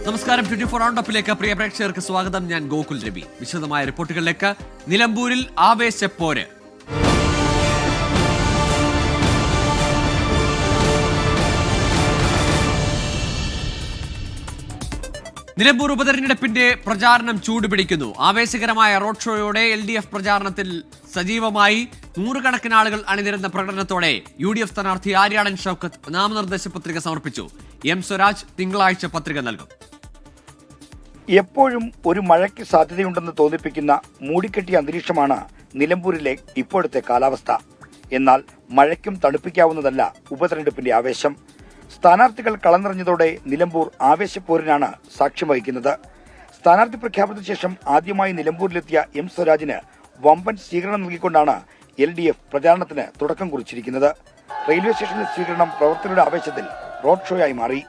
നമസ്കാരം. 24 റൗണ്ടപ്പിലേക്ക് പ്രിയ പ്രേക്ഷകർക്ക് സ്വാഗതം. ഞാൻ ഗോകുൽ രവി. വിശദമായ റിപ്പോർട്ടുകളിലേക്ക്. നിലമ്പൂരിൽ ആവേശപ്പോര്. നിലമ്പൂർ ഉപതെരഞ്ഞെടുപ്പിന്റെ പ്രചാരണം ചൂടുപിടിക്കുന്നു. ആവേശകരമായ റോഡ് ഷോയോടെ LDF പ്രചാരണത്തിൽ സജീവമായി. നൂറുകണക്കിന് ആളുകൾ അണിനിരുന്ന പ്രകടനത്തോടെ UDF സ്ഥാനാർത്ഥി ആര്യാടൻ ഷൗക്കത്ത് നാമനിർദ്ദേശ പത്രിക സമർപ്പിച്ചു. M സ്വരാജ് തിങ്കളാഴ്ച പത്രിക നൽകും. എപ്പോഴും ഒരു മഴയ്ക്ക് സാധ്യതയുണ്ടെന്ന് തോന്നിപ്പിക്കുന്ന മൂടിക്കെട്ടിയ അന്തരീക്ഷമാണ് നിലമ്പൂരിലെ ഇപ്പോഴത്തെ കാലാവസ്ഥ. എന്നാൽ മഴയ്ക്കും തണുപ്പിക്കാവുന്നതല്ല ഉപതെരഞ്ഞെടുപ്പിന്റെ ആവേശം. സ്ഥാനാർത്ഥികൾ കളനിറഞ്ഞതോടെ നിലമ്പൂർ ആവേശപ്പോരിനാണ് സാക്ഷ്യം വഹിക്കുന്നത്. സ്ഥാനാർത്ഥി പ്രഖ്യാപനത്തിന് ശേഷം ആദ്യമായി നിലമ്പൂരിലെത്തിയ M സ്വരാജിന് വമ്പൻ സ്വീകരണം നൽകിക്കൊണ്ടാണ് LDF പ്രചാരണത്തിന് തുടക്കം കുറിച്ചിരിക്കുന്നത്. റെയിൽവേ സ്റ്റേഷനിലെ സ്വീകരണം പ്രവർത്തകരുടെ ആവേശത്തിൽ റോഡ് ഷോയായി മാറി.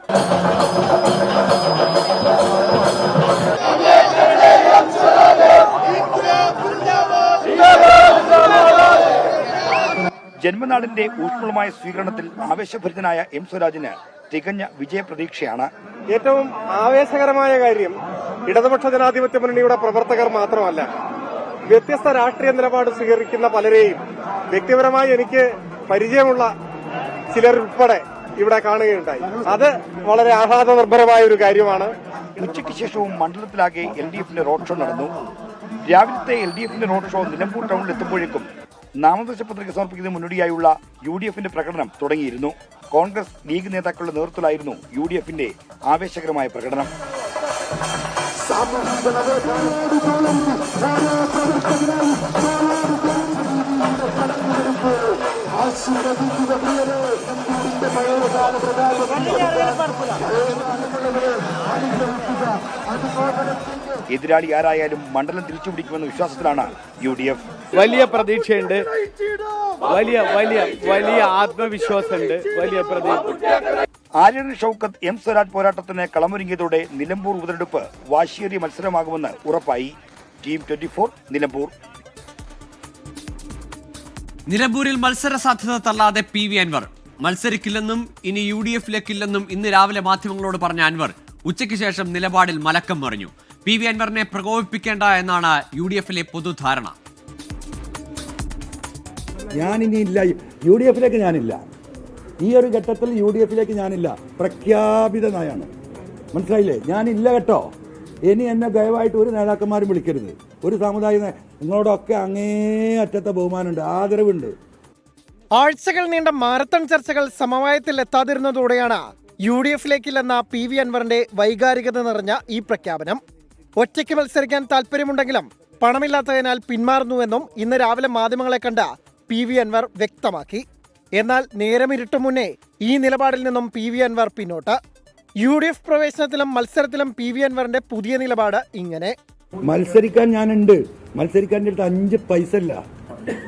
ജന്മനാടിന്റെ ഊഷ്മളമായ സ്വീകരണത്തിൽ ആവേശഭരിതനായ M സ്വരാജിന് തികഞ്ഞ വിജയപ്രതീക്ഷയാണ്. ഏറ്റവും ആവേശകരമായ കാര്യം ഇടതുപക്ഷ ജനാധിപത്യ മുന്നണിയുടെ പ്രവർത്തകർ മാത്രമല്ല, വ്യത്യസ്ത രാഷ്ട്രീയ നിലപാട് സ്വീകരിക്കുന്ന പലരെയും വ്യക്തിപരമായി എനിക്ക് പരിചയമുള്ള ചിലരുൾപ്പെടെ ഇവിടെ കാണുകയുണ്ടായി. അത് വളരെ ആഹ്ലാദ നിർഭരമായ ഒരു കാര്യമാണ്. ഉച്ചയ്ക്ക് ശേഷവും മണ്ഡലത്തിലാകെ LDFന്റെ റോഡ് ഷോ നടന്നു. രാവിലത്തെ LDFന്റെ റോഡ് ഷോ നിലമ്പൂർ ടൗണിൽ എത്തുമ്പോഴേക്കും നാമനിർദ്ദേശ പത്രിക സമർപ്പിക്കുന്നതിന് മുന്നോടിയായുള്ള UDFന്റെ പ്രകടനം തുടങ്ങിയിരുന്നു. കോൺഗ്രസ് ലീഗ് നേതാക്കളുടെ നേതൃത്വത്തിലായിരുന്നു UDFന്റെ ആവേശകരമായ പ്രകടനം. എതിരാളി ആരായാലും മണ്ഡലം തിരിച്ചുപിടിക്കുമെന്ന വിശ്വാസത്തിലാണ് UDF. വലിയ പ്രതീക്ഷയുണ്ട്, വലിയ വലിയ വലിയ ആത്മവിശ്വാസമുണ്ട്, വലിയ പ്രതീക്ഷ. ആര്യാടൻ ഷൗക്കത്ത് M സ്വരാജ് പോരാട്ടത്തിന് കളമൊരുങ്ങിയതോടെ നിലമ്പൂർ ഉപതെരഞ്ഞെടുപ്പ് വാശിയേറിയ മത്സരമാകുമെന്ന് ഉറപ്പായി. ടീം 24 നിലമ്പൂർ. നിലമ്പൂരിൽ മത്സര സാധ്യത തള്ളാതെ PV അൻവർ. മത്സരിക്കില്ലെന്നും ഇനി UDFിലേക്കില്ലെന്നും ഇന്ന് രാവിലെ മാധ്യമങ്ങളോട് പറഞ്ഞ അൻവർ ഉച്ചയ്ക്ക് ശേഷം നിലപാടിൽ മലക്കം മറിഞ്ഞു. PV അൻവറിനെ പ്രകോപിപ്പിക്കേണ്ട എന്നാണ് UDFിലെ പൊതുധാരണ. ഞാനിനിയില്ല, UDFിലേക്ക് ഞാനില്ല. ഈ ഒരു ഘട്ടത്തിൽ UDFിലേക്ക് ഞാനില്ല. പ്രഖ്യാപിത നയാണ്. മനസ്സിലായില്ലേ? ഞാനില്ല കേട്ടോ. ഇനി എന്നെ ദയവായിട്ട് ഒരു നേതാക്കന്മാരും വിളിക്കരുത്. ഒരു സമുദായ നിങ്ങളോടൊക്കെ അങ്ങേ അറ്റത്തെ ബഹുമാനമുണ്ട്, ആദരവുണ്ട്. ആഴ്ചകൾ നീണ്ട മാരത്തൺ ചർച്ചകൾ സമവായത്തിൽ എത്താതിരുന്നതോടെയാണ് UDFിലേക്കില്ലെന്ന PV അൻവറിന്റെ വൈകാരികത നിറഞ്ഞ ഈ പ്രഖ്യാപനം. ഒറ്റയ്ക്ക് മത്സരിക്കാൻ താല്പര്യമുണ്ടെങ്കിലും പണമില്ലാത്തതിനാൽ പിന്മാറുന്നുവെന്നും ഇന്ന് രാവിലെ മാധ്യമങ്ങളെ കണ്ട PV അൻവർ വ്യക്തമാക്കി. എന്നാൽ നേരമിരുട്ടും മുന്നേ ഈ നിലപാടിൽ നിന്നും PV അൻവർ പിന്നോട്ട്. UDF പ്രവേശനത്തിലും മത്സരത്തിലും PV അൻവറിന്റെ പുതിയ നിലപാട് ഇങ്ങനെ: മത്സരിക്കാൻ ഞാനുണ്ട്. മത്സരിക്കാൻ 5 പൈസ ഇല്ല.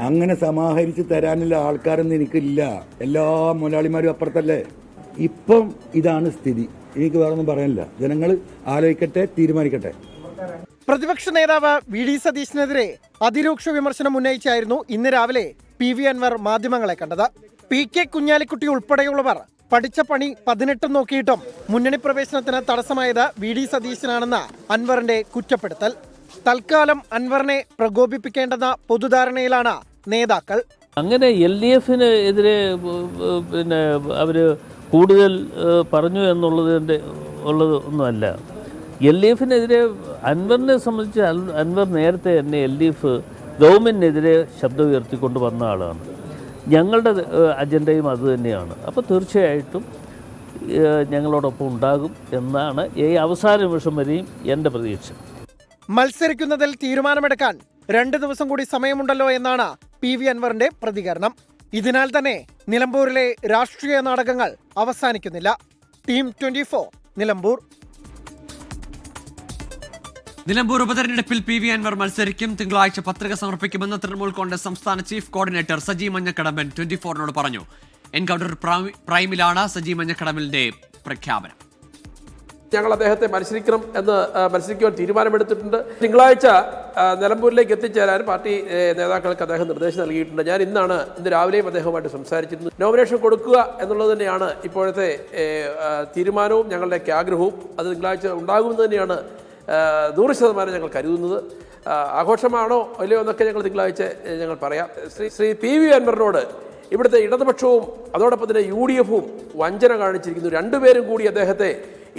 അങ്ങനെ സമാഹരിച്ച് തരാനുള്ള ആൾക്കാരൊന്നും എനിക്കില്ല. എല്ലാ മുതലാളിമാരും അപ്പുറത്തല്ലേ. ഇപ്പം ഇതാണ് സ്ഥിതി. എനിക്ക് വേറൊന്നും പറയാനില്ല. ജനങ്ങൾ ആലോചിക്കട്ടെ, തീരുമാനിക്കട്ടെ. പ്രതിപക്ഷ നേതാവ് VD സതീശനെതിരെ അതിരൂക്ഷ വിമർശനം ഉന്നയിച്ചായിരുന്നു ഇന്ന് രാവിലെ PV അൻവർ മാധ്യമങ്ങളെ കണ്ടത്. PK കുഞ്ഞാലിക്കുട്ടി ഉൾപ്പെടെയുള്ളവർ പഠിച്ച പണി 18 നോക്കിയിട്ടും മുന്നണി പ്രവേശനത്തിന് തടസ്സമായത് VD സതീശനാണെന്ന അൻവറിന്റെ കുറ്റപ്പെടുത്തൽ. തൽക്കാലം അൻവറിനെ പ്രകോപിപ്പിക്കേണ്ടെന്ന പൊതുധാരണയിലാണ് നേതാക്കൾ. അങ്ങനെ LDFന് എതിരെ പിന്നെ അവർ കൂടുതൽ പറഞ്ഞു എന്നുള്ളതിൻ്റെ ഒന്നുമല്ല. LDFിനെതിരെ അൻവറിനെ സംബന്ധിച്ച് അൻവർ നേരത്തെ തന്നെ LDF ഗവൺമെൻറ്റിനെതിരെ ശബ്ദം ഉയർത്തിക്കൊണ്ട് വന്ന ആളാണ്. ഞങ്ങളുടെ അജണ്ടയും അതുതന്നെയാണ്. അപ്പോൾ തീർച്ചയായിട്ടും ഞങ്ങളോടൊപ്പം ഉണ്ടാകും എന്നാണ് ഈ അവസാന നിമിഷം വരെയും എൻ്റെ പ്രതീക്ഷ. മത്സരിക്കുന്നതിൽ തീരുമാനമെടുക്കാൻ 2 ദിവസം കൂടി സമയമുണ്ടല്ലോ എന്നാണ് PV അൻവറിന്റെ പ്രതികരണം. ഇതിനാൽ തന്നെ നിലമ്പൂരിലെ രാഷ്ട്രീയ നാടകങ്ങൾ അവസാനിക്കുന്നില്ല. ടീം 24 നിലമ്പൂർ. നിലമ്പൂർ ഉപതെരഞ്ഞെടുപ്പിൽ PV അൻവർ മത്സരിക്കും. തിങ്കളാഴ്ച പത്രിക സമർപ്പിക്കുമെന്ന് തൃണമൂൽ കോൺഗ്രസ് സംസ്ഥാന ചീഫ് കോർഡിനേറ്റർ സജി മഞ്ഞക്കടമ്പൻ 24നോട് പറഞ്ഞു. എൻകൗണ്ടർ പ്രൈമിലാണ് സജി മഞ്ഞക്കടമ്പലിന്റെ പ്രഖ്യാപനം. ഞങ്ങൾ അദ്ദേഹത്തെ മത്സരിക്കുവാൻ തീരുമാനമെടുത്തിട്ടുണ്ട്. തിങ്കളാഴ്ച നിലമ്പൂരിലേക്ക് എത്തിച്ചേരാൻ പാർട്ടി നേതാക്കൾക്ക് അദ്ദേഹം നിർദ്ദേശം നൽകിയിട്ടുണ്ട്. ഞാൻ ഇന്ന് രാവിലെയും അദ്ദേഹവുമായിട്ട് സംസാരിച്ചിരുന്നു. നോമിനേഷൻ കൊടുക്കുക എന്നുള്ളത് തന്നെയാണ് ഇപ്പോഴത്തെ തീരുമാനവും ഞങ്ങളുടെയൊക്കെ ആഗ്രഹവും. അത് തിങ്കളാഴ്ച ഉണ്ടാകുമെന്ന് തന്നെയാണ് 100% ഞങ്ങൾ കരുതുന്നത്. ആഘോഷമാണോ അല്ലയോ എന്നൊക്കെ ഞങ്ങൾ തിങ്കളാഴ്ച ഞങ്ങൾ പറയാം. ശ്രീ PV അൻവറിനോട് ഇവിടുത്തെ ഇടതുപക്ഷവും അതോടൊപ്പം തന്നെ UDF-ഉം വഞ്ചന കാണിച്ചിരിക്കുന്നു. രണ്ടുപേരും കൂടി അദ്ദേഹത്തെ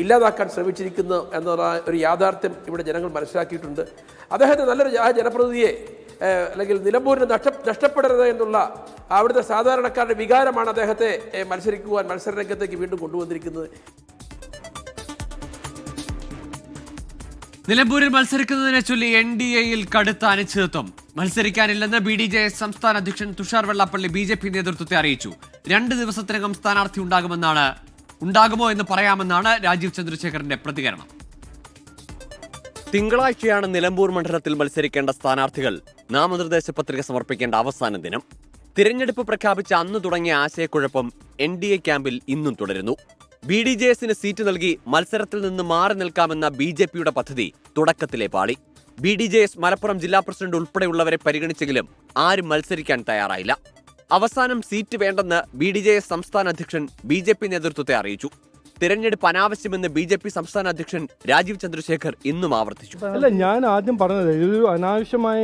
ഇല്ലാതാക്കാൻ ശ്രമിച്ചിരിക്കുന്നു എന്നുള്ള ഒരു യാഥാർത്ഥ്യം ഇവിടെ ജനങ്ങൾ മനസ്സിലാക്കിയിട്ടുണ്ട്. അദ്ദേഹത്തെ നല്ലൊരു ജനപ്രതിനിധിയെ അല്ലെങ്കിൽ നിലമ്പൂരിന് നഷ്ടപ്പെടരുത് എന്നുള്ള അവിടുത്തെ സാധാരണക്കാരുടെ വികാരമാണ് അദ്ദേഹത്തെ മത്സരരംഗത്തേക്ക് വീണ്ടും കൊണ്ടുവന്നിരിക്കുന്നത്. നിലമ്പൂരിൽ മത്സരിക്കുന്നതിനെ ചൊല്ലി NDA-യിൽ കടുത്ത അനിശ്ചിതത്വം. മത്സരിക്കാനില്ലെന്ന് BDJS സംസ്ഥാന അധ്യക്ഷൻ തുഷാർ വെള്ളാപ്പള്ളി BJP നേതൃത്വത്തെ അറിയിച്ചു. 2 ദിവസത്തിനകം സ്ഥാനാർത്ഥി ഉണ്ടാകുമോ എന്ന് പറയാമെന്നാണ് രാജീവ് ചന്ദ്രശേഖറിന്റെ പ്രതികരണം. തിങ്കളാഴ്ചയാണ് നിലമ്പൂർ മണ്ഡലത്തിൽ മത്സരിക്കേണ്ട സ്ഥാനാർത്ഥികൾ നാമനിർദ്ദേശ പത്രിക സമർപ്പിക്കേണ്ട അവസാന ദിനം. തിരഞ്ഞെടുപ്പ് പ്രഖ്യാപിച്ച അന്ന് തുടങ്ങിയ ആശയക്കുഴപ്പം NDA ക്യാമ്പിൽ ഇന്നും തുടരുന്നു. BDJS-ന് സീറ്റ് നൽകി മത്സരത്തിൽ നിന്ന് മാറി നിൽക്കാമെന്ന BJP-യുടെ പദ്ധതി തുടക്കത്തിലെ പാളി. BDJS മലപ്പുറം ജില്ലാ പ്രസിഡന്റ് ഉൾപ്പെടെയുള്ളവരെ പരിഗണിച്ചെങ്കിലും ആരും മത്സരിക്കാൻ തയ്യാറായില്ല. അവസാനം സീറ്റ് വേണ്ടെന്ന് BDJS സംസ്ഥാന അധ്യക്ഷൻ BJP നേതൃത്വത്തെ അറിയിച്ചു. തിരഞ്ഞെടുപ്പ് അനാവശ്യമെന്ന് BJP സംസ്ഥാന അധ്യക്ഷൻ രാജീവ് ചന്ദ്രശേഖർ ഇന്നും ആവർത്തിച്ചു. അല്ല, ഞാൻ ആദ്യം പറഞ്ഞത് ഇതൊരു അനാവശ്യമായ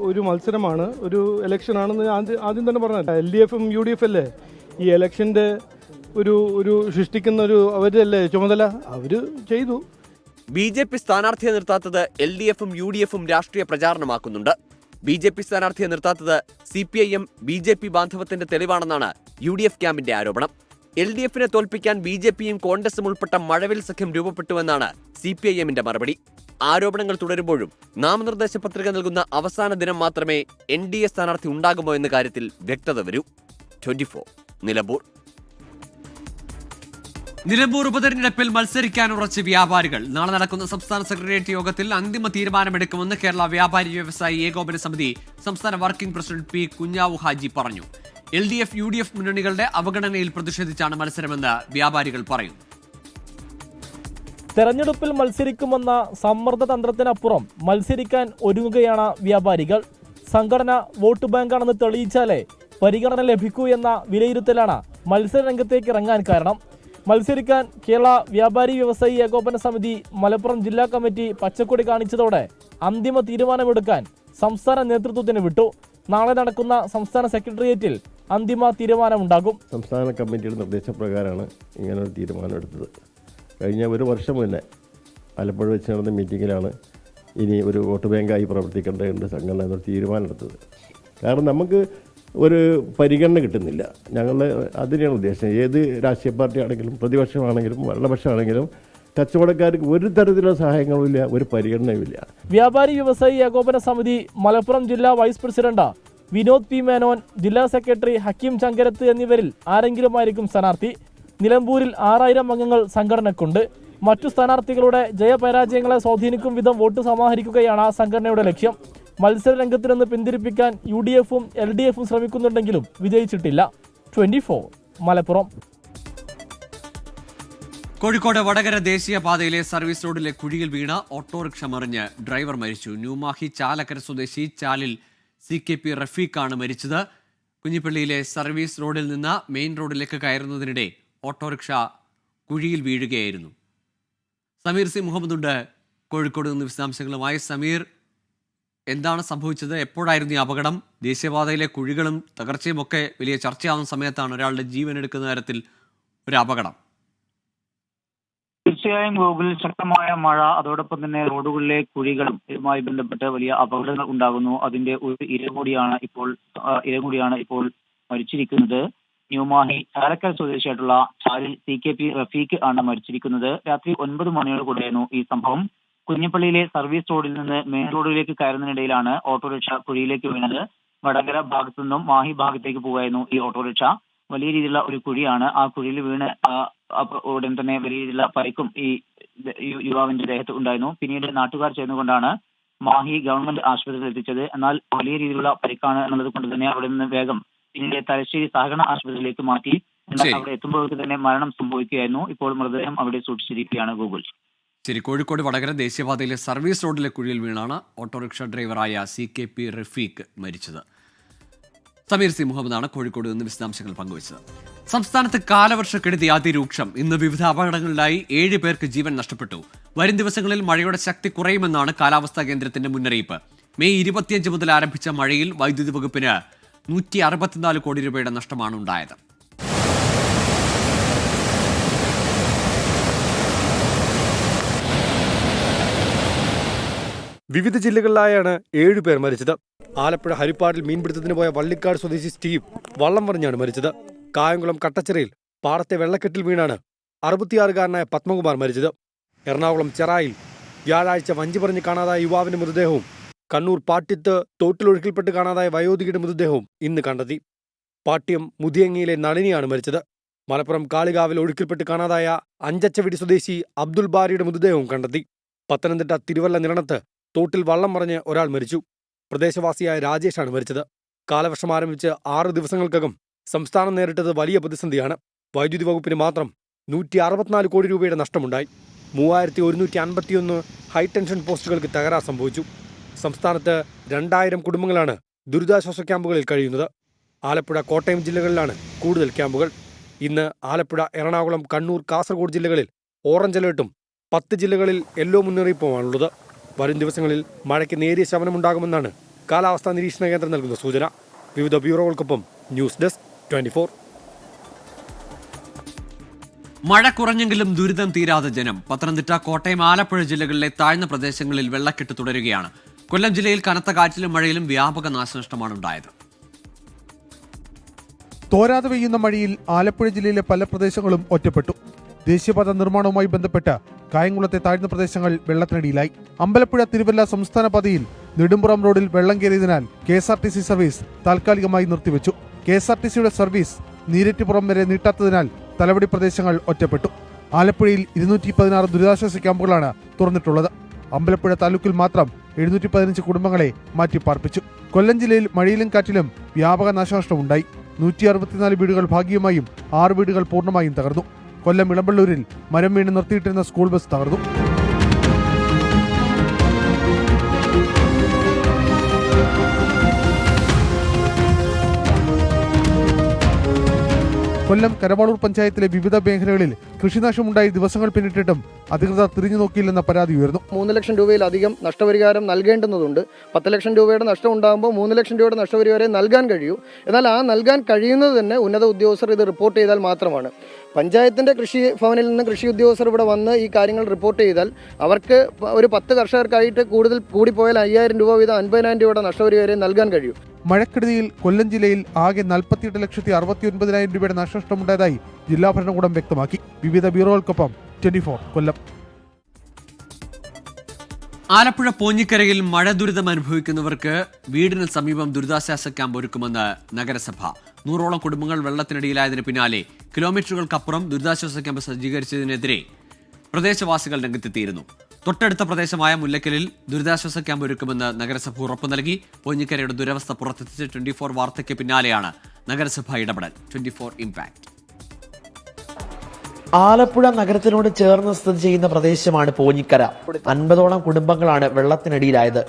ഒരു മത്സരമാണ്, ഒരു ഇലക്ഷൻ ആണെന്ന് ആദ്യം തന്നെ പറഞ്ഞത്. LDF-ഉം UDF അല്ലേ ഈ ഇലക്ഷന്റെ ഒരു സൃഷ്ടിക്കുന്ന അവരല്ലേ ചുമതല, അവര് ചെയ്തു. BJP സ്ഥാനാർത്ഥിയെ നിർത്താത്തത് LDF-ഉം UDF-ഉം രാഷ്ട്രീയ പ്രചാരണമാക്കുന്നുണ്ട്. BJP സ്ഥാനാർത്ഥിയെ നിർത്താത്തത് CPIM BJP ബാന്ധവത്തിന്റെ തെളിവാണെന്നാണ് UDF ക്യാമ്പിന്റെ ആരോപണം. LDF-നെ തോൽപ്പിക്കാൻ BJP-യും കോൺഗ്രസും ഉൾപ്പെട്ട മഴവിൽ സഖ്യം രൂപപ്പെട്ടുവെന്നാണ് CPIM-ന്റെ മറുപടി. ആരോപണങ്ങൾ തുടരുമ്പോഴും നാമനിർദ്ദേശ പത്രിക നൽകുന്ന അവസാന ദിനം മാത്രമേ NDA സ്ഥാനാർത്ഥി ഉണ്ടാകുമോ എന്ന കാര്യത്തിൽ വ്യക്തത വരൂ. 24 നിലമ്പൂർ. നിലമ്പൂർ ഉപതെരഞ്ഞെടുപ്പിൽ മത്സരിക്കാൻ ഉറച്ച വ്യാപാരികൾ. നാളെ നടക്കുന്ന സംസ്ഥാന സെക്രട്ടേറിയറ്റ് യോഗത്തിൽ അന്തിമ തീരുമാനമെടുക്കുമെന്ന് കേരള വ്യാപാരി വ്യവസായി ഏകോപന സമിതി സംസ്ഥാന working president P. Kunhavu Haji പറഞ്ഞു. LDF UDF മുന്നണികളുടെ അവഗണനയിൽ പ്രതിഷേധിച്ചാണ് മത്സരമെന്ന് വ്യാപാരികൾ പറയുന്നു. തെരഞ്ഞെടുപ്പിൽ മത്സരിക്കുമെന്ന സമ്മർദ്ദ തന്ത്രത്തിനപ്പുറം മത്സരിക്കാൻ ഒരുങ്ങുകയാണ് വ്യാപാരികൾ. സംഘടന വോട്ട് ബാങ്കാണെന്ന് തെളിയിച്ചാലേ പരിഗണന ലഭിക്കൂ എന്ന വിലയിരുത്തലാണ് മത്സര രംഗത്തേക്ക് ഇറങ്ങാൻ കാരണം. മത്സരിക്കാൻ കേരള വ്യാപാരി വ്യവസായി ഏകോപന സമിതി മലപ്പുറം ജില്ലാ കമ്മിറ്റി പച്ചക്കൊടി കാണിച്ചതോടെ അന്തിമ തീരുമാനമെടുക്കാൻ സംസ്ഥാന നേതൃത്വത്തിന് വിട്ടു. നാളെ നടക്കുന്ന സംസ്ഥാന സെക്രട്ടേറിയറ്റിൽ അന്തിമ തീരുമാനമുണ്ടാകും. സംസ്ഥാന കമ്മിറ്റിയുടെ നിർദ്ദേശപ്രകാരമാണ് ഇങ്ങനൊരു തീരുമാനമെടുത്തത്. കഴിഞ്ഞ ഒരു വർഷം മുന്നേ ആലപ്പുഴ വെച്ച് നടന്ന മീറ്റിങ്ങിലാണ് ഇനി ഒരു വോട്ട് ബാങ്കായി പ്രവർത്തിക്കേണ്ടതുണ്ട് സംഘടന എന്നൊരു തീരുമാനമെടുത്തത്. കാരണം നമുക്ക് ഒരു പരിഗണന കിട്ടുന്നില്ല. ഞങ്ങൾ അതിനെയാണ് ഉദ്ദേശം. ഏത് രാഷ്ട്രീയ പാർട്ടി ആണെങ്കിലും പ്രതിപക്ഷമാണെങ്കിലും ഭരണപക്ഷമാണെങ്കിലും കച്ചവടക്കാർക്ക് ഒരു തരത്തിലുള്ള സഹായങ്ങളുമില്ല, ഒരു പരിഗണനയുമില്ല. വ്യാപാരി വ്യവസായി ഏകോപന സമിതി മലപ്പുറം ജില്ലാ vice president Vinod P. Menon, ജില്ലാ സെക്രട്ടറി ഹക്കീം ചങ്കരത്ത് എന്നിവരിൽ ആരെങ്കിലുമായിരിക്കും സ്ഥാനാർത്ഥി. നിലമ്പൂരിൽ 6000 അംഗങ്ങൾ സംഘടനക്കുണ്ട്. മറ്റു സ്ഥാനാർത്ഥികളുടെ ജയപരാജയങ്ങളെ സ്വാധീനിക്കും വിധം വോട്ട് സമാഹരിക്കുകയാണ് സംഘടനയുടെ ലക്ഷ്യം. മത്സര രംഗത്തിൽ നിന്ന് പിന്തിരിപ്പിക്കാൻ UDF-ഉം LDF-ഉം ശ്രമിക്കുന്നുണ്ടെങ്കിലും വിജയിച്ചിട്ടില്ല. 24 മലപ്പുറം. കോഴിക്കോട് വടകര ദേശീയപാതയിലെ സർവീസ് റോഡിലെ കുഴിയിൽ വീണ ഓട്ടോറിക്ഷ മറിഞ്ഞ് ഡ്രൈവർ മരിച്ചു. ന്യൂമാഹി ചാലക്കര സ്വദേശി ചാലിൽ CKP റഫീഖാണ് മരിച്ചത്. കുഞ്ഞിപ്പള്ളിയിലെ സർവീസ് റോഡിൽ നിന്ന് മെയിൻ റോഡിലേക്ക് കയറുന്നതിനിടെ ഓട്ടോറിക്ഷ കുഴിയിൽ വീഴുകയായിരുന്നു. സമീർ C. മുഹമ്മദുണ്ട് കോഴിക്കോട് നിന്ന് വിശദാംശങ്ങളുമായി. സമീർ, എന്താണ് സംഭവിച്ചത്? എപ്പോഴായിരുന്നു ഈ അപകടം? ദേശീയപാതയിലെ കുഴികളും തകർച്ചയും ഒക്കെ വലിയ ചർച്ചയാവുന്ന സമയത്താണ് ഒരാളുടെ ജീവൻ എടുക്കുന്ന തരത്തിൽ ഒരു അപകടം. തീർച്ചയായും ഗൂഗിളിൽ ശക്തമായ മഴ, അതോടൊപ്പം തന്നെ റോഡുകളിലെ കുഴികളും ഇതുമായി ബന്ധപ്പെട്ട് വലിയ അപകടങ്ങൾ ഉണ്ടാകുന്നു. അതിന്റെ ഒരു ഇര കൂടിയാണ് ഇപ്പോൾ മരിച്ചിരിക്കുന്നത്. ന്യൂമാഹി ചാലക്കര സ്വദേശിയായിട്ടുള്ള ചാലിൽ CKP റഫീഖ് ആണ് മരിച്ചിരിക്കുന്നത്. രാത്രി 9 മണിയോട് കൂടെയായിരുന്നു ഈ സംഭവം. കുഞ്ഞിപ്പള്ളിയിലെ സർവീസ് റോഡിൽ നിന്ന് മെയിൻ റോഡിലേക്ക് കയറുന്നതിനിടയിലാണ് ഓട്ടോറിക്ഷ കുഴിയിലേക്ക് വീണത്. വടകര ഭാഗത്തു നിന്നും മാഹി ഭാഗത്തേക്ക് പോകുകയായിരുന്നു ഈ ഓട്ടോറിക്ഷ. വലിയ രീതിയിലുള്ള ഒരു കുഴിയാണ്. ആ കുഴിയിൽ വീണ് ഉടൻ തന്നെ വലിയ രീതിയിലുള്ള പരിക്കും ഈ യുവാവിന്റെ ദേഹത്ത് ഉണ്ടായിരുന്നു. പിന്നീട് നാട്ടുകാർ ചേർന്നുകൊണ്ടാണ് മാഹി ഗവൺമെന്റ് ആശുപത്രിയിൽ എത്തിച്ചത്. എന്നാൽ വലിയ രീതിയിലുള്ള പരിക്കാണ് എന്നുള്ളത് കൊണ്ട് തന്നെ അവിടെ നിന്ന് വേഗം പിന്നീട് തലശ്ശേരി സഹകരണ ആശുപത്രിയിലേക്ക് മാറ്റി. എന്നാൽ അവിടെ എത്തുമ്പോഴേക്ക് തന്നെ മരണം സംഭവിക്കുകയായിരുന്നു. ഇപ്പോൾ മൃതദേഹം അവിടെ സൂക്ഷിച്ചിരിക്കുകയാണ് ഗൂഗിൾ. ശരി, കോഴിക്കോട് വടകര ദേശീയപാതയിലെ സർവീസ് റോഡിലെ കുഴിയിൽ വീണാണ് ഓട്ടോറിക്ഷ ഡ്രൈവറായ CKP റഫീഖ് മരിച്ചത്. സമീർ സി മുഹമ്മദാണ് കോഴിക്കോട് നിന്ന് വിശദാംശങ്ങൾ പങ്കുവച്ചത്. സംസ്ഥാനത്ത് കാലവർഷക്കെടുതി അതിരൂക്ഷം. ഇന്ന് വിവിധ അപകടങ്ങളിലായി 7 പേർക്ക് ജീവൻ നഷ്ടപ്പെട്ടു. വരും ദിവസങ്ങളിൽ മഴയുടെ ശക്തി കുറയുമെന്നാണ് കാലാവസ്ഥാ കേന്ദ്രത്തിന്റെ മുന്നറിയിപ്പ്. മെയ് 25 മുതൽ ആരംഭിച്ച മഴയിൽ വൈദ്യുതി വകുപ്പിന് 164 കോടി രൂപയുടെ നഷ്ടമാണ് ഉണ്ടായത്. വിവിധ ജില്ലകളിലായാണ് 7 പേർ മരിച്ചത്. ആലപ്പുഴ ഹരിപ്പാടിൽ മീൻപിടുത്തത്തിന് പോയ വള്ളിക്കാട് സ്വദേശി സ്റ്റീവ് വള്ളം മറിഞ്ഞാണ് മരിച്ചത്. കായംകുളം കട്ടച്ചിറയിൽ പാടത്തെ വെള്ളക്കെട്ടിൽ വീണാണ് 66-കാരനായ പത്മകുമാർ മരിച്ചത്. എറണാകുളം ചെറായിൽ വ്യാഴാഴ്ച വഞ്ചി പറഞ്ഞ് കാണാതായ യുവാവിന്റെ മൃതദേഹവും കണ്ണൂർ പാട്യത്ത് തോട്ടിലൊഴുക്കിൽപ്പെട്ട് കാണാതായ വയോധികയുടെ മൃതദേഹവും ഇന്ന് കണ്ടെത്തി. പാട്യം മുതിയങ്ങിയിലെ നളിനിയാണ് മരിച്ചത്. മലപ്പുറം കാളികാവിൽ ഒഴുക്കിൽപ്പെട്ട് കാണാതായ അഞ്ചച്ചവിടി സ്വദേശി അബ്ദുൽ ബാരിയുടെ മൃതദേഹവും കണ്ടെത്തി. പത്തനംതിട്ട തിരുവല്ല നിരണത്ത് തോട്ടിൽ വള്ളം മറിഞ്ഞ് ഒരാൾ മരിച്ചു. പ്രദേശവാസിയായ രാജേഷാണ് മരിച്ചത്. കാലവർഷം ആരംഭിച്ച് 6 ദിവസങ്ങൾക്കകം സംസ്ഥാനം നേരിട്ടത് വലിയ പ്രതിസന്ധിയാണ്. വൈദ്യുതി വകുപ്പിന് മാത്രം 164 കോടി രൂപയുടെ നഷ്ടമുണ്ടായി. 3151 ഹൈടെൻഷൻ പോസ്റ്റുകൾക്ക് തകരാർ സംഭവിച്ചു. സംസ്ഥാനത്ത് 2000 കുടുംബങ്ങളാണ് ദുരിതാശ്വാസ ക്യാമ്പുകളിൽ കഴിയുന്നത്. ആലപ്പുഴ, കോട്ടയം ജില്ലകളിലാണ് കൂടുതൽ ക്യാമ്പുകൾ. ഇന്ന് ആലപ്പുഴ, എറണാകുളം, കണ്ണൂർ, കാസർഗോഡ് ജില്ലകളിൽ ഓറഞ്ച് അലേർട്ടും 10 ജില്ലകളിൽ യെല്ലോ മുന്നറിയിപ്പുമാണുള്ളത്. വരും ദിവസങ്ങളിൽ മഴയ്ക്ക് നേരിയ ശമനമുണ്ടാകുമെന്നാണ് കാലാവസ്ഥാ നിരീക്ഷണ കേന്ദ്രം നൽകുന്ന സൂചന. വിവിധ ബ്യൂറോകൾക്കൊപ്പം ന്യൂസ് ഡെസ്ക് 24. മഴ കുറഞ്ഞെങ്കിലും ദുരിതം തീരാതെ ജനം. പത്തനംതിട്ട, കോട്ടയം, ആലപ്പുഴ ജില്ലകളിലെ താഴ്ന്ന പ്രദേശങ്ങളിൽ വെള്ളക്കെട്ട് തുടരുകയാണ്. കൊല്ലം ജില്ലയിൽ കനത്ത കാറ്റിലും മഴയിലും വ്യാപക നാശനഷ്ടമാണ് ഉണ്ടായത്. തോരാതെ പെയ്യുന്ന മഴയിൽ ആലപ്പുഴ ജില്ലയിലെ പല പ്രദേശങ്ങളും ഒറ്റപ്പെട്ടു. ദേശീയപാത നിർമ്മാണവുമായി ബന്ധപ്പെട്ട് കായംകുളത്തെ താഴ്ന്ന പ്രദേശങ്ങൾ വെള്ളത്തിനടിയിലായി. അമ്പലപ്പുഴ തിരുവല്ല സംസ്ഥാന പാതയിൽ നെടുമ്പുറം റോഡിൽ വെള്ളം കയറിയതിനാൽ KSRTC സർവീസ് താൽക്കാലികമായി നിർത്തിവെച്ചു. KSRTCയുടെ സർവീസ് നീരറ്റുപുറം വരെ നീട്ടാത്തതിനാൽ തലവടി പ്രദേശങ്ങൾ ഒറ്റപ്പെട്ടു. ആലപ്പുഴയിൽ 216 ദുരിതാശ്വാസ ക്യാമ്പുകളാണ് തുറന്നിട്ടുള്ളത്. അമ്പലപ്പുഴ താലൂക്കിൽ മാത്രം 715 കുടുംബങ്ങളെ മാറ്റിപ്പാർപ്പിച്ചു. കൊല്ലം ജില്ലയിൽ മഴയിലും കാറ്റിലും വ്യാപക നാശനഷ്ടമുണ്ടായി. 164 വീടുകൾ ഭാഗികമായും 6 വീടുകൾ പൂർണ്ണമായും തകർന്നു. കൊല്ലം ഇളമ്പള്ളൂരിൽ മരം വീണ് നിർത്തിയിട്ടിരുന്ന സ്കൂൾ ബസ് തകർന്നു. കൊല്ലം കരവാളൂർ പഞ്ചായത്തിലെ വിവിധ മേഖലകളിൽ കൃഷിനാശമുണ്ടായി ദിവസങ്ങൾ പിന്നിട്ടിട്ടും അധികൃതർ തിരിഞ്ഞു നോക്കിയില്ലെന്ന പരാതി ഉയർന്നു. 3 ലക്ഷം രൂപയിലധികം നഷ്ടപരിഹാരം നൽകേണ്ടുന്നതുണ്ട്. 10 ലക്ഷം രൂപയുടെ നഷ്ടം ഉണ്ടാകുമ്പോൾ 3 ലക്ഷം രൂപയുടെ നഷ്ടപരിഹാരം നൽകാൻ കഴിയൂ. എന്നാൽ ആ നൽകാൻ കഴിയുന്നത് തന്നെ ഉന്നത ഉദ്യോഗസ്ഥർ ഇത് റിപ്പോർട്ട് ചെയ്താൽ മാത്രമാണ്. പഞ്ചായത്തിൻ്റെ കൃഷി ഭവനിൽ നിന്ന് കൃഷി ഉദ്യോഗസ്ഥർ ഇവിടെ വന്ന് ഈ കാര്യങ്ങൾ റിപ്പോർട്ട് ചെയ്താൽ അവർക്ക് ഒരു 10 കർഷകർക്കായിട്ട് കൂടിപ്പോയാൽ 5000 രൂപ വീതം 50,000 രൂപയുടെ നഷ്ടപരിഹാരം നൽകാൻ കഴിയും. മഴക്കെടുതിയിൽ കൊല്ലം ജില്ലയിൽ ആകെ 48,69,000 രൂപയുടെ നാശനഷ്ടമുണ്ടായതായി ജില്ലാ ഭരണകൂടം വ്യക്തമാക്കി. വിവിധ ബ്യൂറോകൾക്കൊപ്പം 24 കൊല്ലം. ആലപ്പുഴ പോഞ്ഞിക്കരയിൽ മഴ ദുരിതം അനുഭവിക്കുന്നവർക്ക് വീടിന് സമീപം ദുരിതാശ്വാസ ക്യാമ്പ് ഒരുക്കുമെന്ന് നഗരസഭ. 100ഓളം കുടുംബങ്ങൾ വെള്ളത്തിനടിയിലായതിന് പിന്നാലെ കിലോമീറ്ററുകൾക്കപ്പുറം ദുരിതാശ്വാസ ക്യാമ്പ് സജ്ജീകരിച്ചതിനെതിരെ പ്രദേശവാസികൾ രംഗത്തെത്തിയിരുന്നു. തൊട്ടടുത്ത പ്രദേശമായ മുല്ലക്കലിൽ ദുരിതാശ്വാസ ക്യാമ്പ് ഒരുക്കുമെന്ന് നഗരസഭ ഉറപ്പു നൽകി. പോഞ്ഞിക്കരയുടെ ദുരവസ്ഥ പുറത്തെത്തിച്ച് 24 വാർത്തയ്ക്ക് പിന്നാലെയാണ് നഗരസഭ ഇടപെടൽ. 24 ഇംപാക്ട്. ആലപ്പുഴ നഗരത്തിനോട് ചേർന്ന് സ്ഥിതി ചെയ്യുന്ന പ്രദേശമാണ് പോഞ്ഞിക്കര. 50ഓളം കുടുംബങ്ങളാണ് വെള്ളത്തിനടിയിലായത്.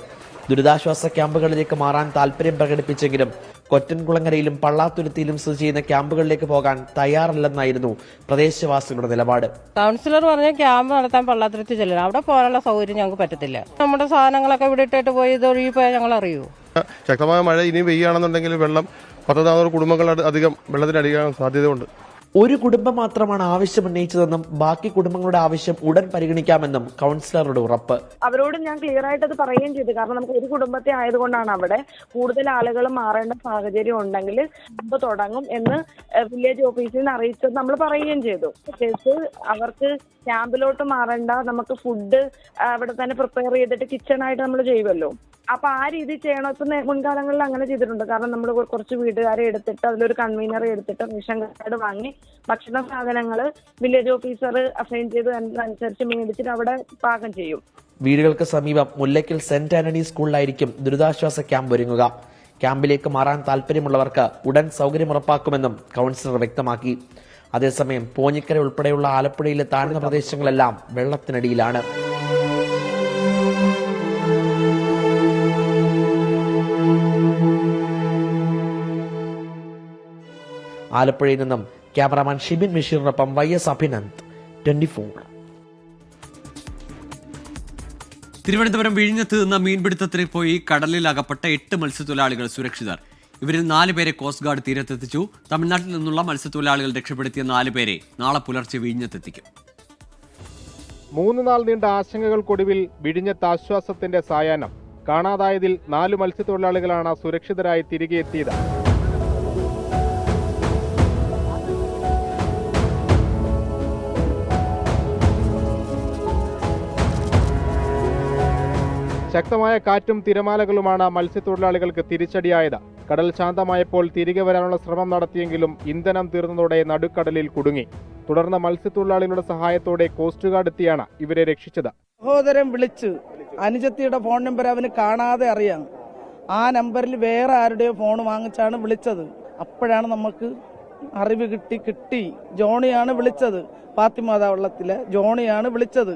ദുരിതാശ്വാസ ക്യാമ്പുകളിലേക്ക് മാറാൻ താല്പര്യം പ്രകടിപ്പിച്ചെങ്കിലും കൊറ്റൻകുളങ്ങരയിലും പള്ളാത്തുരുത്തിയിലും സ്ഥിതി ചെയ്യുന്ന ക്യാമ്പുകളിലേക്ക് പോകാൻ തയ്യാറല്ലെന്നായിരുന്നു പ്രദേശവാസികളുടെ നിലപാട്. കൗൺസിലർ പറഞ്ഞ ക്യാമ്പ് നടത്താൻ പള്ളാത്തുരുത്തി ചെല്ലണം, അവിടെ പോകാനുള്ള സൗകര്യം ഞങ്ങൾക്ക് പറ്റത്തില്ല. നമ്മുടെ സാധനങ്ങളൊക്കെ ഇവിടെ ഇട്ടിട്ട് പോയി ഇത് ഒഴുകി പോയാൽ ഞങ്ങൾ അറിയൂ. ശക്തമായ മഴ ഇനി പെയ്യുകയാണെന്നുണ്ടെങ്കിൽ വെള്ളം 10-400 കുടുംബങ്ങൾ അധികം വെള്ളത്തിനടിയാൻ സാധ്യതയുണ്ട്. ഒരു കുടുംബം മാത്രമാണ് ആവശ്യം ഉന്നയിച്ചതെന്നും ബാക്കി കുടുംബങ്ങളുടെ ആവശ്യം ഉടൻ പരിഗണിക്കാമെന്നും കൗൺസിലറുടെ ഉറപ്പ്. അവരോട് ഞാൻ ക്ലിയർ ആയിട്ട് അത് പറയുകയും ചെയ്തു. കാരണം നമുക്ക് ഒരു കുടുംബത്തെ ആയതുകൊണ്ടാണ് അവിടെ കൂടുതൽ ആളുകൾ മാറേണ്ട സാഹചര്യം ഉണ്ടെങ്കിൽ ക്യാമ്പ് തുടങ്ങും എന്ന് വില്ലേജ് ഓഫീസിൽ നിന്ന് അറിയിച്ചത് നമ്മൾ പറയുകയും ചെയ്തു. കേസ് അവർക്ക് ക്യാമ്പിലോട്ട് മാറേണ്ട, നമുക്ക് ഫുഡ് അവിടെ തന്നെ പ്രിപ്പയർ ചെയ്തിട്ട് കിച്ചണായിട്ട് നമ്മൾ ചെയ്യുമല്ലോ. അപ്പൊ ആ രീതി ചെയ്യണം. ഇപ്പൊ മുൻകാലങ്ങളിൽ അങ്ങനെ ചെയ്തിട്ടുണ്ട്. കാരണം നമ്മൾ കുറച്ച് വീട്ടുകാരെ എടുത്തിട്ട് അതിലൊരു കൺവീനറെ എടുത്തിട്ട് റേഷൻ കാർഡ് വാങ്ങി ഭക്ഷണ സാധനങ്ങൾ വില്ലേജ് ഓഫീസർ അസൈൻ ചെയ്ത് അനുസരിച്ച് മേടിച്ചിട്ട് അവിടെ പാകം ചെയ്യും. വീടുകൾക്ക് സമീപം മുല്ലയ്ക്കൽ സെന്റ് ആന്റണി സ്കൂളിലായിരിക്കും ദുരിതാശ്വാസ ക്യാമ്പ് ഒരുങ്ങുക. ക്യാമ്പിലേക്ക് മാറാൻ താല്പര്യമുള്ളവർക്ക് ഉടൻ സൗകര്യം ഉറപ്പാക്കുമെന്നും കൗൺസിലർ വ്യക്തമാക്കി. അതേസമയം പോഞ്ഞിക്കര ഉൾപ്പെടെയുള്ള ആലപ്പുഴയിലെ താഴ്ന്ന പ്രദേശങ്ങളെല്ലാം വെള്ളത്തിനടിയിലാണ്. ആലപ്പുഴയിൽ നിന്നും ക്യാമറാമാൻ ഷിബിൻ മിഷീറിനൊപ്പം YS അഭിനന്ദ്, 24. തിരുവനന്തപുരം വിഴിഞ്ഞത്ത് നിന്ന് മീൻപിടുത്തത്തിന് പോയി കടലിൽ അകപ്പെട്ട 8 മത്സ്യത്തൊഴിലാളികൾ സുരക്ഷിതർ. ഇവരിൽ 4 പേരെ കോസ്റ്റ് ഗാർഡ് തീരത്തെത്തിച്ചു. തമിഴ്നാട്ടിൽ നിന്നുള്ള മത്സ്യത്തൊഴിലാളികൾ രക്ഷപ്പെടുത്തിയ 4 പേരെ നാളെ പുലർച്ചെ വിഴിഞ്ഞത്തെത്തിക്കും. 3 നാൾ നീണ്ട ആശങ്കകൾക്കൊടുവിൽ വിഴിഞ്ഞത്ത് ആശ്വാസത്തിന്റെ സായാഹ്നം. കാണാതായതിൽ 4 മത്സ്യത്തൊഴിലാളികളാണ് സുരക്ഷിതരായി തിരികെ എത്തിയത്. ശക്തമായ കാറ്റും തിരമാലകളുമാണ് മത്സ്യത്തൊഴിലാളികൾക്ക് തിരിച്ചടിയായത്. കടൽ ശാന്തമായപ്പോൾ തിരികെ വരാനുള്ള ശ്രമം നടത്തിയെങ്കിലും ഇന്ധനം തീർന്നതോടെ നടുക്കടലിൽ കുടുങ്ങി. തുടർന്ന് മത്സ്യത്തൊഴിലാളികളുടെ സഹായത്തോടെ കോസ്റ്റ് ഗാർഡ് എത്തിയാണ് ഇവരെ രക്ഷിച്ചത്. സഹോദരൻ വിളിച്ച് അനുജത്തിയുടെ ഫോൺ നമ്പർ അവന് കാണാതെ അറിയാം. ആ നമ്പറിൽ വേറെ ആരുടെയോ ഫോൺ വാങ്ങിച്ചാണ് വിളിച്ചത്. അപ്പോഴാണ് നമുക്ക് അറിവ് കിട്ടി. ജോണിയാണ് വിളിച്ചത്. പാത്തിമാതാ വള്ളത്തിലെ ജോണിയാണ് വിളിച്ചത്.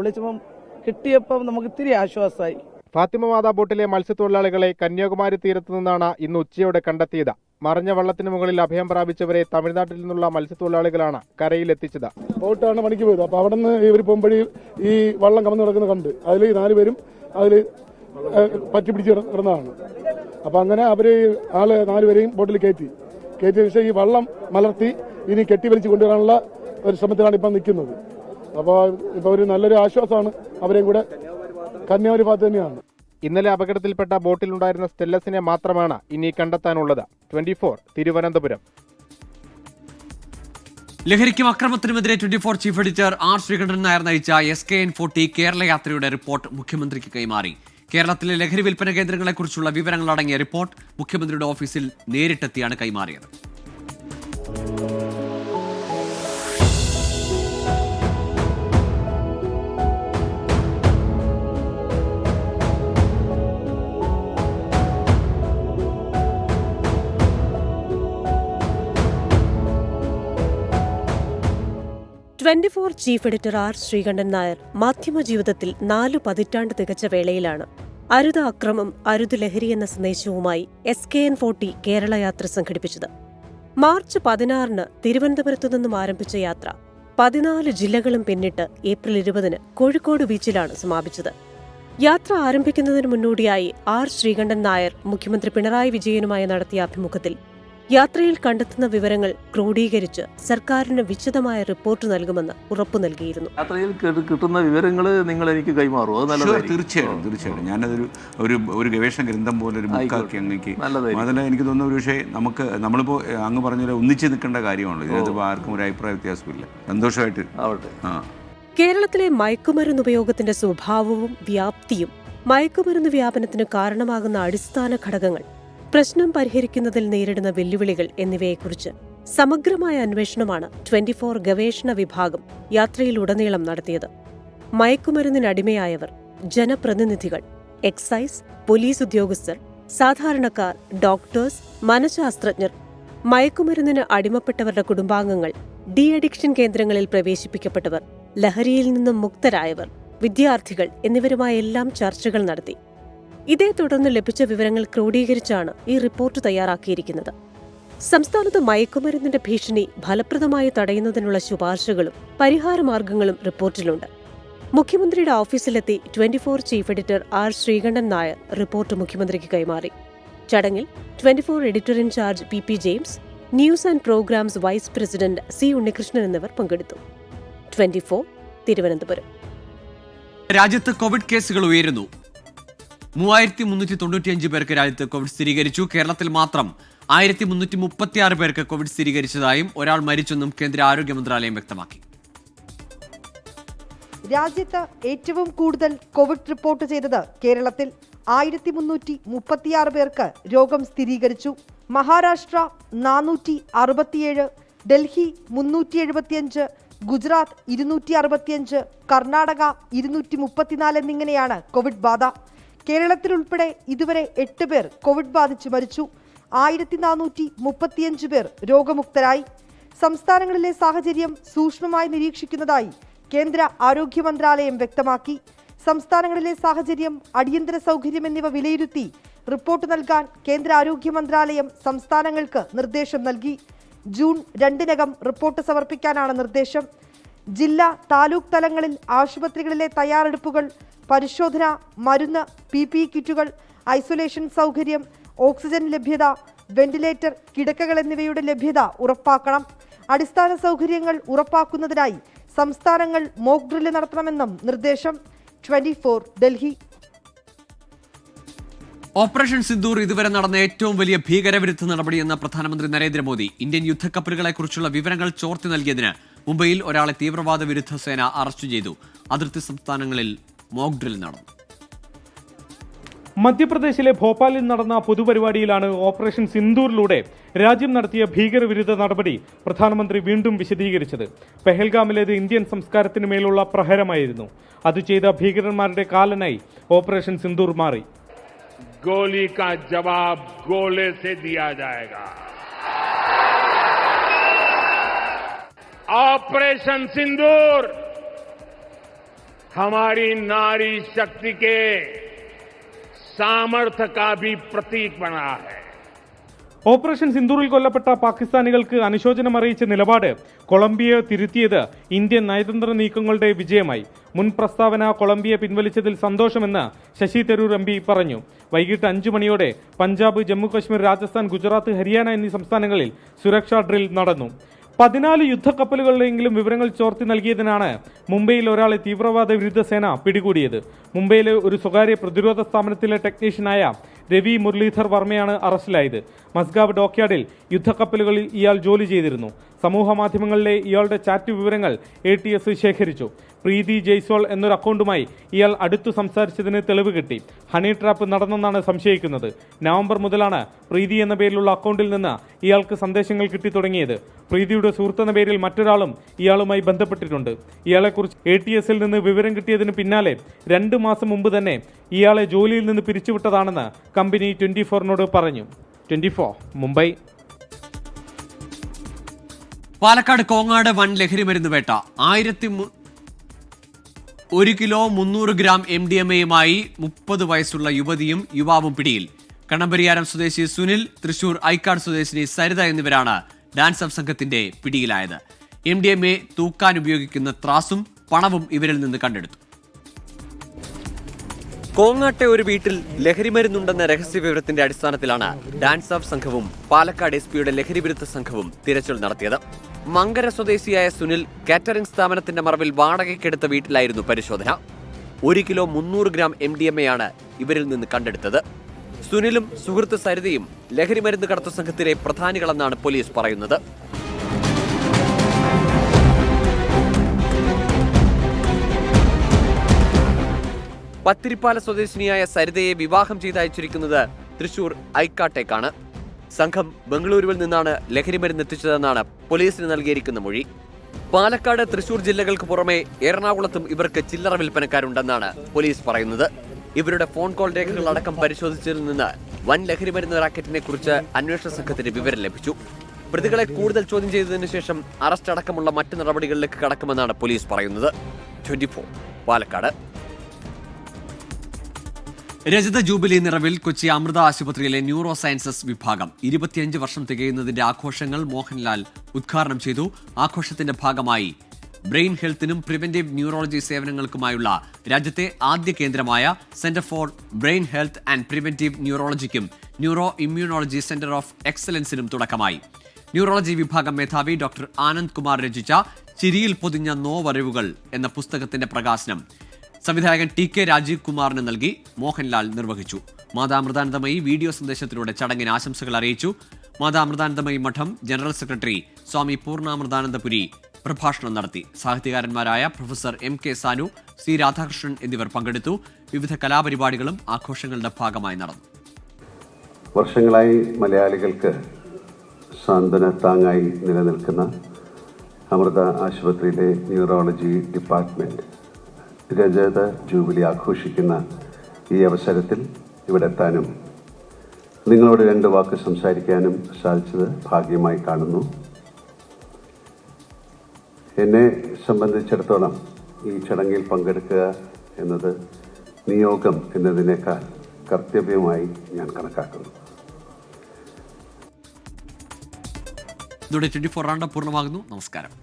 വിളിച്ചപ്പം കിട്ടിയപ്പോൾ നമുക്ക് ഇത്തിരി ആശ്വാസമായി. ഫാത്തിമ മാതാ ബോട്ടിലെ മത്സ്യത്തൊഴിലാളികളെ കന്യാകുമാരി തീരത്തു നിന്നാണ് ഇന്ന് ഉച്ചയോടെ കണ്ടെത്തിയത്. മറിഞ്ഞ വള്ളത്തിന് മുകളിൽ അഭയം പ്രാപിച്ചവരെ തമിഴ്നാട്ടിൽ നിന്നുള്ള മത്സ്യത്തൊഴിലാളികളാണ് കരയിലെത്തിച്ചത്. ബോട്ടാണ് പണിക്ക് പോയത്. അപ്പോൾ അവിടെ നിന്ന് ഇവർ പോകുമ്പോഴേ ഈ വള്ളം കമന്ന് കിടക്കുന്നത് കണ്ട് അതിൽ 4 പേരും അതിൽ പറ്റി പിടിച്ച് കിടന്നതാണ്. അപ്പോൾ അങ്ങനെ അവർ 4 പേരെയും ബോട്ടിൽ കയറ്റിയ ശേഷം ഈ വള്ളം മലർത്തി ഇനി കെട്ടി വലിച്ചു കൊണ്ടുവരാനുള്ള ഒരു ശ്രമത്തിലാണ് ഇപ്പം നിൽക്കുന്നത്. അപ്പോൾ ഇപ്പോൾ ഒരു നല്ലൊരു ആശ്വാസമാണ്. അവരെയും കൂടെ കന്യാകുമാരി ഭാഗത്ത് തന്നെയാണ്. ഇന്നലെ അപകടത്തിൽപ്പെട്ട ബോട്ടിലുണ്ടായിരുന്ന സ്റ്റെല്ലസിനെ മാത്രമാണ് ഇനി കണ്ടെത്താനുള്ളത്. 24 തിരുവനന്തപുരം. ലഹരിക്കും അക്രമത്തിനുമെതിരെ 24 chief editor R. Sreekandan Nair നയിച്ച SKN40 കേരള യാത്രയുടെ റിപ്പോർട്ട് മുഖ്യമന്ത്രിക്ക് കൈമാറി. കേരളത്തിലെ ലഹരി വിൽപ്പന കേന്ദ്രങ്ങളെക്കുറിച്ചുള്ള വിവരങ്ങൾ അടങ്ങിയ റിപ്പോർട്ട് മുഖ്യമന്ത്രിയുടെ ഓഫീസിൽ നേരിട്ടെത്തിയാണ് കൈമാറിയത്. Chief editor R. Sreekandan Nair മാധ്യമ ജീവിതത്തിൽ 4 പതിറ്റാണ്ട് തികച്ച വേളയിലാണ് അരുത് അക്രമം അരുത് ലഹരി എന്ന സന്ദേശവുമായി SKN40 കേരള യാത്ര സംഘടിപ്പിച്ചത്. മാർച്ച് 16 തിരുവനന്തപുരത്തു നിന്നും ആരംഭിച്ച യാത്ര 14 ജില്ലകളും പിന്നിട്ട് ഏപ്രിൽ 20 കോഴിക്കോട് ബീച്ചിലാണ് സമാപിച്ചത്. യാത്ര ആരംഭിക്കുന്നതിന് മുന്നോടിയായി R. ശ്രീകണ്ഠൻ നായർ മുഖ്യമന്ത്രി പിണറായി വിജയനുമായി നടത്തിയ അഭിമുഖത്തിൽ യാത്രയിൽ കണ്ടെത്തുന്ന വിവരങ്ങൾ ക്രോഡീകരിച്ച് സർക്കാരിന് വിശദമായ റിപ്പോർട്ട് നൽകുമെന്ന് ഉറപ്പു നൽകിയിരുന്നു. യാത്രയിൽ കിട്ടുന്ന വിവരങ്ങൾ നിങ്ങൾ എനിക്ക് കൈമാറുമോ? തീർച്ചയായിട്ടും ഞാനതൊരു ഒരു ഗവേഷണ ഗ്രന്ഥം പോലെ ഒരു ബുക്കാക്കി അങ്ങേക്ക് അതല്ല എനിക്ക് തോന്നുന്ന ഒരു പക്ഷേ നമ്മളിപ്പോൾ അങ്ങ് പറഞ്ഞ ഒന്നിച്ച് നിൽക്കേണ്ട കാര്യമാണല്ലോ. ഇതിനകത്ത് ആർക്കും ഒരു അഭിപ്രായ വ്യത്യാസമില്ല. സന്തോഷമായിട്ട് ആവട്ടെ. കേരളത്തിലെ മയക്കുമരുന്ന് ഉപയോഗത്തിന്റെ സ്വഭാവവും വ്യാപ്തിയും മയക്കുമരുന്ന് വ്യാപനത്തിന് കാരണമാകുന്ന അടിസ്ഥാന ഘടകങ്ങൾ പ്രശ്നം പരിഹരിക്കുന്നതിൽ നേരിടുന്ന വെല്ലുവിളികൾ എന്നിവയെക്കുറിച്ച് സമഗ്രമായ അന്വേഷണമാണ് 24 ഗവേഷണ വിഭാഗം യാത്രയിലുടനീളം നടത്തിയത്. മയക്കുമരുന്നിനടിമയായവർ, ജനപ്രതിനിധികൾ, എക്സൈസ്, പോലീസ് ഉദ്യോഗസ്ഥർ, സാധാരണക്കാർ, ഡോക്ടേഴ്സ്, മനഃശാസ്ത്രജ്ഞർ, മയക്കുമരുന്നിന് അടിമപ്പെട്ടവരുടെ കുടുംബാംഗങ്ങൾ, ഡി അഡിക്ഷൻ കേന്ദ്രങ്ങളിൽ പ്രവേശിപ്പിക്കപ്പെട്ടവർ, ലഹരിയിൽ നിന്നും മുക്തരായവർ, വിദ്യാർത്ഥികൾ എന്നിവരുമായെല്ലാം ചർച്ചകൾ നടത്തി. ഇതേ തുടർന്ന് ലഭിച്ച വിവരങ്ങൾ ക്രോഡീകരിച്ചാണ് ഈ റിപ്പോർട്ട് തയ്യാറാക്കിയിരിക്കുന്നത്. സംസ്ഥാനത്ത് മയക്കുമരുന്നിന്റെ ഭീഷണി ഫലപ്രദമായി തടയുന്നതിനുള്ള ശുപാർശകളും പരിഹാരമാർഗങ്ങളും റിപ്പോർട്ടിലുണ്ട്. മുഖ്യമന്ത്രിയുടെ ഓഫീസിലെത്തി 24 chief editor R. Sreekandan Nair report മുഖ്യമന്ത്രിക്ക് കൈമാറി. ചടങ്ങിൽ 24 editor in charge PP James, news and programmes vice president C. Unnikrishnan എന്നിവർ പങ്കെടുത്തു. 24 തിരുവനന്തപുരം. രാജ്യത്ത് കോവിഡ് കേസുകൾ ഉയരുന്നു. 3395 പേർക്ക് രാജ്യത്ത് കോവിഡ് സ്ഥിരീകരിച്ചു. കേരളത്തിൽ മാത്രം 1336 പേർക്ക് കോവിഡ് സ്ഥിരീകരിച്ചതായും ഒരാൾ മരിച്ചെന്നും കേന്ദ്ര ആരോഗ്യ മന്ത്രാലയം വ്യക്തമാക്കി. രാജ്യത്ത് ഏറ്റവും കൂടുതൽ കോവിഡ് റിപ്പോർട്ട് ചെയ്തത് കേരളത്തിൽ 1336 പേർക്ക് രോഗം സ്ഥിരീകരിച്ചു. മഹാരാഷ്ട്ര 467, ഡൽഹി 375, ഗുജറാത്ത് 265, കർണാടക 234 എന്നിങ്ങനെയാണ് കോവിഡ് ബാധ. കേരളത്തിലുൾപ്പെടെ ഇതുവരെ 8 പേർ കോവിഡ് ബാധിച്ച് മരിച്ചു. 1435 പേർ രോഗമുക്തരായി. സംസ്ഥാനങ്ങളിലെ സാഹചര്യം സൂക്ഷ്മമായി നിരീക്ഷിക്കുന്നതായി കേന്ദ്ര ആരോഗ്യ മന്ത്രാലയം വ്യക്തമാക്കി. സംസ്ഥാനങ്ങളിലെ സാഹചര്യം, അടിയന്തര സൗകര്യം എന്നിവ വിലയിരുത്തി റിപ്പോർട്ട് നൽകാൻ കേന്ദ്ര ആരോഗ്യ മന്ത്രാലയം സംസ്ഥാനങ്ങൾക്ക് നിർദ്ദേശം നൽകി. ജൂൺ 2-നകം റിപ്പോർട്ട് സമർപ്പിക്കാനാണ് നിർദ്ദേശം. ജില്ലാ, താലൂക്ക് തലങ്ങളിൽ ആശുപത്രികളിലെ തയ്യാറെടുപ്പുകൾ, പരിശോധന, മരുന്ന്, PPE കിറ്റുകൾ, ഐസൊലേഷൻ സൗകര്യം, ഓക്സിജൻ ലഭ്യത, വെന്റിലേറ്റർ, കിടക്കകൾ എന്നിവയുടെ ലഭ്യത ഉറപ്പാക്കണം. അടിസ്ഥാന സൗകര്യങ്ങൾ ഉറപ്പാക്കുന്നതിനായി സംസ്ഥാനങ്ങൾ മോക്ക് ഡ്രില്ല് നടത്തണമെന്നും നിർദ്ദേശം. 24 ഡൽഹി. ഓപ്പറേഷൻ സിന്ദൂർ ഇതുവരെ നടന്ന ഏറ്റവും വലിയ ഭീകരവിരുദ്ധ നടപടിയെന്ന പ്രധാനമന്ത്രി നരേന്ദ്രമോദി. ഇന്ത്യൻ യുദ്ധക്കപ്പലുകളെക്കുറിച്ചുള്ള വിവരങ്ങൾ ചോർത്തി നൽകിയതിന് മുംബൈയിൽ ഒരാളെ തീവ്രവാദ വിരുദ്ധ സേന അറസ്റ്റ് ചെയ്തു. അതിർത്തി സംസ്ഥാനങ്ങളിൽ മോക്ക് ഡ്രിൽ നടന്നു. മധ്യപ്രദേശിലെ ഭോപ്പാലിൽ നടന്ന പൊതുപരിപാടിയിലാണ് ഓപ്പറേഷൻ സിന്ദൂറിലൂടെ രാജ്യം നടത്തിയ ഭീകരവിരുദ്ധ നടപടി പ്രധാനമന്ത്രി വീണ്ടും വിശദീകരിച്ചത്. പെഹൽഗാമിലേത് ഇന്ത്യൻ സംസ്കാരത്തിന് മേലുള്ള പ്രഹരമായിരുന്നു. അത് ചെയ്ത ഭീകരന്മാരുടെ കാലനായി ഓപ്പറേഷൻ സിന്ദൂർ മാറി. गोली का जवाब गोले से दिया जाएगा. ऑपरेशन सिंदूर हमारी नारी शक्ति के सामर्थ्य का भी प्रतीक बना है. ഓപ്പറേഷൻ സിന്ദൂറിൽ കൊല്ലപ്പെട്ട പാകിസ്ഥാനികൾക്ക് അനുശോചനം അറിയിച്ച നിലപാട് കൊളംബിയയെ തിരുത്തിയത് ഇന്ത്യൻ നയതന്ത്ര നീക്കങ്ങളുടെ വിജയമായി. മുൻ പ്രസ്താവന കൊളംബിയ പിൻവലിച്ചതിൽ സന്തോഷമെന്ന് ശശി തരൂർ MP പറഞ്ഞു. വൈകിട്ട് 5 മണിയോടെ പഞ്ചാബ്, ജമ്മു കശ്മീർ, രാജസ്ഥാൻ, ഗുജറാത്ത്, ഹരിയാന എന്നീ സംസ്ഥാനങ്ങളിൽ സുരക്ഷാ ഡ്രിൽ നടന്നു. 14 യുദ്ധക്കപ്പലുകളിലെങ്കിലും വിവരങ്ങൾ ചോർത്തി നൽകിയതിനാണ് മുംബൈയിൽ ഒരാളെ തീവ്രവാദ വിരുദ്ധ സേന പിടികൂടിയത്. മുംബൈയിലെ ഒരു സ്വകാര്യ പ്രതിരോധ സ്ഥാപനത്തിലെ ടെക്നീഷ്യനായ രവി മുരളീധർ വർമ്മയാണ് അറസ്റ്റിലായത്. മസ്ഗാവ് ഡോക്യാർഡിൽ യുദ്ധക്കപ്പലുകളിൽ ഇയാൾ ജോലി ചെയ്തിരുന്നു. സമൂഹ മാധ്യമങ്ങളിലെ ഇയാളുടെ ചാറ്റ് വിവരങ്ങൾ ATS ശേഖരിച്ചു. പ്രീതി ജയ്സ്വാൾ എന്നൊരു അക്കൗണ്ടുമായി ഇയാൾ അടുത്തു സംസാരിച്ചതിന് തെളിവ് കിട്ടി. ഹണി ട്രാപ്പ് നടന്നെന്നാണ് സംശയിക്കുന്നത്. നവംബർ മുതലാണ് പ്രീതി എന്ന പേരിലുള്ള അക്കൗണ്ടിൽ നിന്ന് ഇയാൾക്ക് സന്ദേശങ്ങൾ കിട്ടി തുടങ്ങിയത്. പ്രീതിയുടെ സുഹൃത്തെന്ന പേരിൽ മറ്റൊരാളും ഇയാളുമായി ബന്ധപ്പെട്ടിട്ടുണ്ട്. ഇയാളെക്കുറിച്ച് ATSൽ നിന്ന് വിവരം കിട്ടിയതിന് പിന്നാലെ 2 മാസം മുമ്പ് തന്നെ ഇയാളെ ജോലിയിൽ നിന്ന് പിരിച്ചുവിട്ടതാണെന്ന് കമ്പനി 24നോട് പറഞ്ഞു. 24 മുംബൈ. പാലക്കാട് കോങ്ങാട് വൻ ലഹരിമരുന്ന് വേട്ട. 1 കിലോ 300 ഗ്രാം MDMAയുമായി 30 വയസ്സുള്ള യുവതിയും യുവാവും പിടിയിൽ. കണ്ണമ്പരിയാരം സ്വദേശി സുനിൽ, തൃശൂർ ഐക്കാട് സ്വദേശിനി സരിത എന്നിവരാണ് ഡാൻസ് ഓഫ് സംഘത്തിന്റെ പിടിയിലായത്. MDMA തൂക്കാൻ ഉപയോഗിക്കുന്ന ത്രാസും പണവും ഇവരിൽ നിന്ന് കണ്ടെടുത്തു. കോങ്ങാട്ടെ ഒരു വീട്ടിൽ ലഹരിമരുന്നുണ്ടെന്ന രഹസ്യ വിവരത്തിന്റെ അടിസ്ഥാനത്തിലാണ് ഡാൻസ് ഓഫ് സംഘവും പാലക്കാട് SPയുടെ ലഹരിവിരുദ്ധ സംഘവും തിരച്ചിൽ നടത്തിയത്. മങ്കര സ്വദേശിയായ സുനിൽ കാറ്ററിംഗ് സ്ഥാപനത്തിന്റെ മറവിൽ വാടകയ്ക്കെടുത്ത വീട്ടിലായിരുന്നു പരിശോധന. 1 കിലോ 300 ഗ്രാം MDMAയാണ് ഇവരിൽ നിന്ന് കണ്ടെടുത്തത്. സുനിലും സുഹൃത്ത് സരിതയും ലഹരിമരുന്ന് കടത്തു സംഘത്തിലെ പ്രധാനികളെന്നാണ് പോലീസ് പറയുന്നത്. പത്തിരിപ്പാല സ്വദേശിനിയായ സരിതയെ വിവാഹം ചെയ്തയച്ചിരിക്കുന്നത് തൃശൂർ ഐക്കാട്ടേക്കാണ്. സംഘം ബംഗളൂരുവിൽ നിന്നാണ് ലഹരിമരുന്ന് എത്തിച്ചതെന്നാണ് പോലീസിന് നൽകിയിരിക്കുന്ന മൊഴി. പാലക്കാട്, തൃശൂർ ജില്ലകൾക്ക് പുറമെ എറണാകുളത്തും ഇവർക്ക് ചില്ലറ വിൽപ്പനക്കാരുണ്ടെന്നാണ് പോലീസ് പറയുന്നത്. ഇവരുടെ ഫോൺ കോൾ രേഖകൾ അടക്കം പരിശോധിച്ചതിൽ നിന്ന് വൻ ലഹരിമരുന്ന് റാക്കറ്റിനെ കുറിച്ച് അന്വേഷണ സംഘത്തിന് വിവരം ലഭിച്ചു. പ്രതികളെ കൂടുതൽ ചോദ്യം ചെയ്തതിനു ശേഷം അറസ്റ്റ് അടക്കമുള്ള മറ്റ് നടപടികളിലേക്ക് കടക്കുമെന്നാണ് പോലീസ് പറയുന്നത്. 24 പാലക്കാട്. രജത ജൂബിലി നിറവിൽ കൊച്ചി അമൃത ആശുപത്രിയിലെ ന്യൂറോ സയൻസസ് വിഭാഗം 25 വർഷം തികയുന്നതിന്റെ ആഘോഷങ്ങൾ മോഹൻലാൽ ഉദ്ഘാടനം ചെയ്തു. ആഘോഷത്തിന്റെ ഭാഗമായി ബ്രെയിൻ ഹെൽത്തിനും പ്രിവന്റീവ് ന്യൂറോളജി സേവനങ്ങൾക്കുമായുള്ള രാജ്യത്തെ ആദ്യ കേന്ദ്രമായ centre for brain health and preventive ന്യൂറോളജിക്കും ന്യൂറോ ഇമ്മ്യൂണോളജി സെന്റർ ഓഫ് എക്സലൻസിനും തുടക്കമായി. ന്യൂറോളജി വിഭാഗം മേധാവി ഡോക്ടർ ആനന്ദ് കുമാർ രചിച്ച ചിരിയിൽ പൊതിഞ്ഞ നോവറിവുകൾ എന്ന പുസ്തകത്തിന്റെ പ്രകാശനം സംവിധായകൻ TK രാജീവ് കുമാറിന് നൽകി മോഹൻലാൽ നിർവഹിച്ചു. മാതാമൃതാനന്ദമയി വീഡിയോ സന്ദേശത്തിലൂടെ ചടങ്ങിന് ആശംസകൾ അറിയിച്ചു. മാതാമൃതാനന്ദമയി മഠം ജനറൽ സെക്രട്ടറി സ്വാമി പൂർണ്ണാമൃതാനന്ദപുരി പ്രഭാഷണം നടത്തി. സാഹിത്യകാരന്മാരായ professor MK Sanu, C Radhakrishnan എന്നിവർ പങ്കെടുത്തു. വിവിധ കലാപരിപാടികളും ആഘോഷങ്ങളുടെ ഭാഗമായി നടന്നു. വർഷങ്ങളായി മലയാളികൾക്ക് സാന്ത്വന താങ്ങായി നിലനിൽക്കുന്ന അമൃത ആശുപത്രിയിലെ ന്യൂറോളജി ഡിപ്പാർട്ട്മെന്റ് രജത ജൂബിലി ആഘോഷിക്കുന്ന ഈ അവസരത്തിൽ ഇവിടെ എത്താനും നിങ്ങളോട് 2 വാക്ക് സംസാരിക്കാനും സാധിച്ചത് ഭാഗ്യമായി കാണുന്നു. എന്നെ സംബന്ധിച്ചിടത്തോളം ഈ ചടങ്ങിൽ പങ്കെടുക്കുക എന്നത് നിയോഗം എന്നതിനേക്കാൾ കർത്തവ്യമായി ഞാൻ കണക്കാക്കുന്നു. ഇതോടെ 24 റൗണ്ട് പൂർണ്ണമാകുന്നു. നമസ്കാരം.